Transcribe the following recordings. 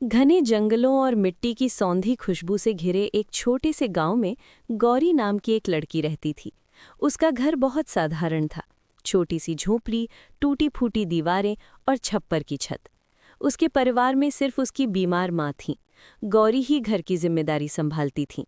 घने जंगलों और मिट्टी की सौंधी खुशबू से घिरे एक छोटे से गांव में गौरी नाम की एक लड़की रहती थी। उसका घर बहुत साधारण था। छोटी सी झोंपड़ी, टूटी फूटी दीवारें और छप्पर की छत। उसके परिवार में सिर्फ उसकी बीमार माँ थी। गौरी ही घर की जिम्मेदारी संभालती थी।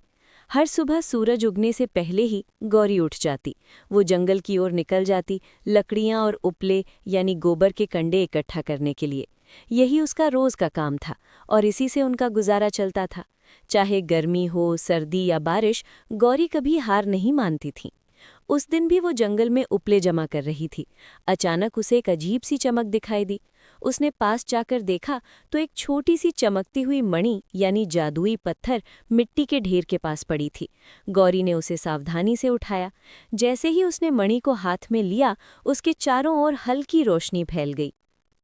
हर सुबह सूरज उगने से पहले ही गौरी उठ जाती। वो जंगल की ओर निकल जाती, लकड़ियां और उपले यानी गोबर के कंडे इकट्ठा करने के लिए। यही उसका रोज का काम था और इसी से उनका गुजारा चलता था। चाहे गर्मी हो, सर्दी या बारिश, गौरी कभी हार नहीं मानती थी। उस दिन भी वो जंगल में उपले जमा कर रही थी। अचानक उसे एक अजीब सी चमक दिखाई दी। उसने पास जाकर देखा तो एक छोटी सी चमकती हुई मणि यानी जादुई पत्थर मिट्टी के ढेर के पास पड़ी थी। गौरी ने उसे सावधानी से उठाया। जैसे ही उसने मणि को हाथ में लिया, उसके चारों ओर हल्की रोशनी फैल गई।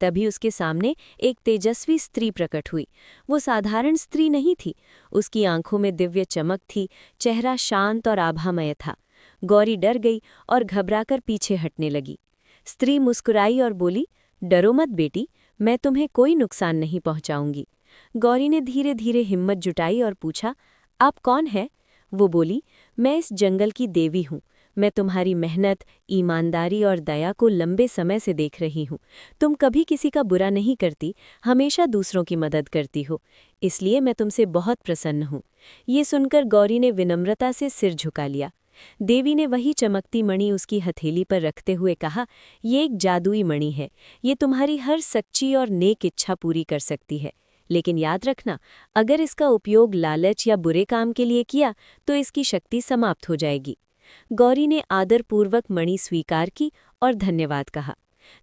तभी उसके सामने एक तेजस्वी स्त्री प्रकट हुई। वो साधारण स्त्री नहीं थी। उसकी आंखों में दिव्य चमक थी, चेहरा शांत और आभामय था। गौरी डर गई और घबराकर पीछे हटने लगी। स्त्री मुस्कुराई और बोली, डरो मत बेटी, मैं तुम्हें कोई नुकसान नहीं पहुंचाऊंगी। गौरी ने धीरे धीरे हिम्मत जुटाई और पूछा, आप कौन हैं? वो बोली, मैं इस जंगल की देवी हूँ। मैं तुम्हारी मेहनत, ईमानदारी और दया को लंबे समय से देख रही हूँ। तुम कभी किसी का बुरा नहीं करती, हमेशा दूसरों की मदद करती हो। इसलिए मैं तुमसे बहुत प्रसन्न हूँ। ये सुनकर गौरी ने विनम्रता से सिर झुका लिया। देवी ने वही चमकती मणि उसकी हथेली पर रखते हुए कहा, ये एक जादुई मणि है। ये तुम्हारी हर सच्ची और नेक इच्छा पूरी कर सकती है। लेकिन याद रखना, अगर इसका उपयोग लालच या बुरे काम के लिए किया तो इसकी शक्ति समाप्त हो जाएगी। गौरी ने आदरपूर्वक मणि स्वीकार की और धन्यवाद कहा।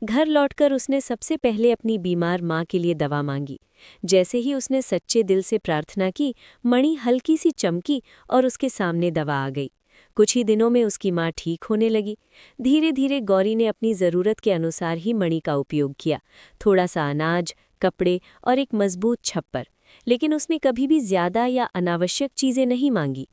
घर लौटकर उसने सबसे पहले अपनी बीमार माँ के लिए दवा मांगी। जैसे ही उसने सच्चे दिल से प्रार्थना की, मणि हल्की सी चमकी और उसके सामने दवा आ गई। कुछ ही दिनों में उसकी माँ ठीक होने लगी। धीरे धीरे गौरी ने अपनी ज़रूरत के अनुसार ही मणि का उपयोग किया। थोड़ा सा अनाज, कपड़े और एक मजबूत छप्पर। लेकिन उसने कभी भी ज्यादा या अनावश्यक चीज़ें नहीं मांगी।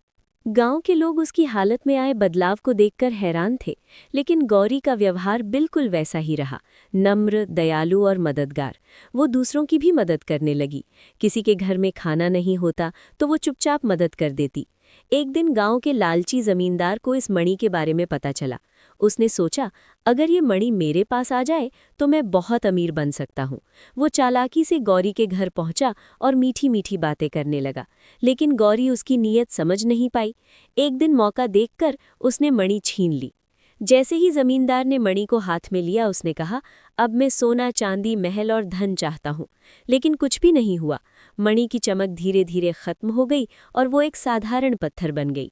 गांव के लोग उसकी हालत में आए बदलाव को देखकर हैरान थे, लेकिन गौरी का व्यवहार बिल्कुल वैसा ही रहा, नम्र, दयालु और मददगार। वो दूसरों की भी मदद करने लगी। किसी के घर में खाना नहीं होता तो वो चुपचाप मदद कर देती। एक दिन गांव के लालची जमींदार को इस मणि के बारे में पता चला। उसने सोचा, अगर ये मणि मेरे पास आ जाए तो मैं बहुत अमीर बन सकता हूँ। वो चालाकी से गौरी के घर पहुंचा और मीठी मीठी बातें करने लगा। लेकिन गौरी उसकी नीयत समझ नहीं पाई। एक दिन मौका देखकर उसने मणि छीन ली। जैसे ही जमींदार ने मणि को हाथ में लिया, उसने कहा, अब मैं सोना, चांदी, महल और धन चाहता हूँ। लेकिन कुछ भी नहीं हुआ। मणि की चमक धीरे धीरे खत्म हो गई और वो एक साधारण पत्थर बन गई।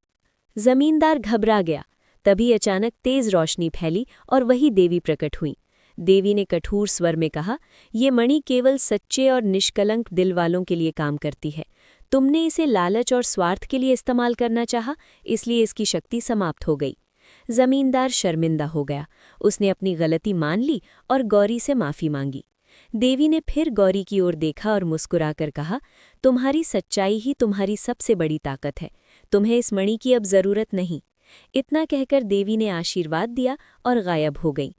जमींदार घबरा गया। तभी अचानक तेज रोशनी फैली और वही देवी प्रकट हुई। देवी ने कठोर स्वर में कहा, ये मणि केवल सच्चे और निष्कलंक दिल वालों के लिए काम करती है। तुमने इसे लालच और स्वार्थ के लिए इस्तेमाल करना चाहा, इसलिए इसकी शक्ति समाप्त हो गई। जमींदार शर्मिंदा हो गया। उसने अपनी गलती मान ली और गौरी से माफी मांगी। देवी ने फिर गौरी की ओर देखा और मुस्कुराकर कहा, तुम्हारी सच्चाई ही तुम्हारी सबसे बड़ी ताकत है। तुम्हें इस मणि की अब जरूरत नहीं। इतना कहकर देवी ने आशीर्वाद दिया और गायब हो गई।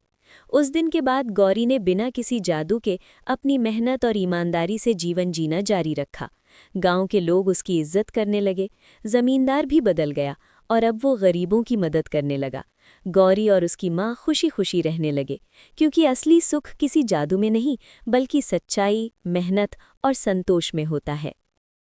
उस दिन के बाद गौरी ने बिना किसी जादू के अपनी मेहनत और ईमानदारी से जीवन जीना जारी रखा। गांव के लोग उसकी इज्जत करने लगे। जमींदार भी बदल गया और अब वो गरीबों की मदद करने लगा। गौरी और उसकी माँ खुशी खुशी रहने लगे, क्योंकि असली सुख किसी जादू में नहीं, बल्कि सच्चाई, मेहनत और संतोष में होता है।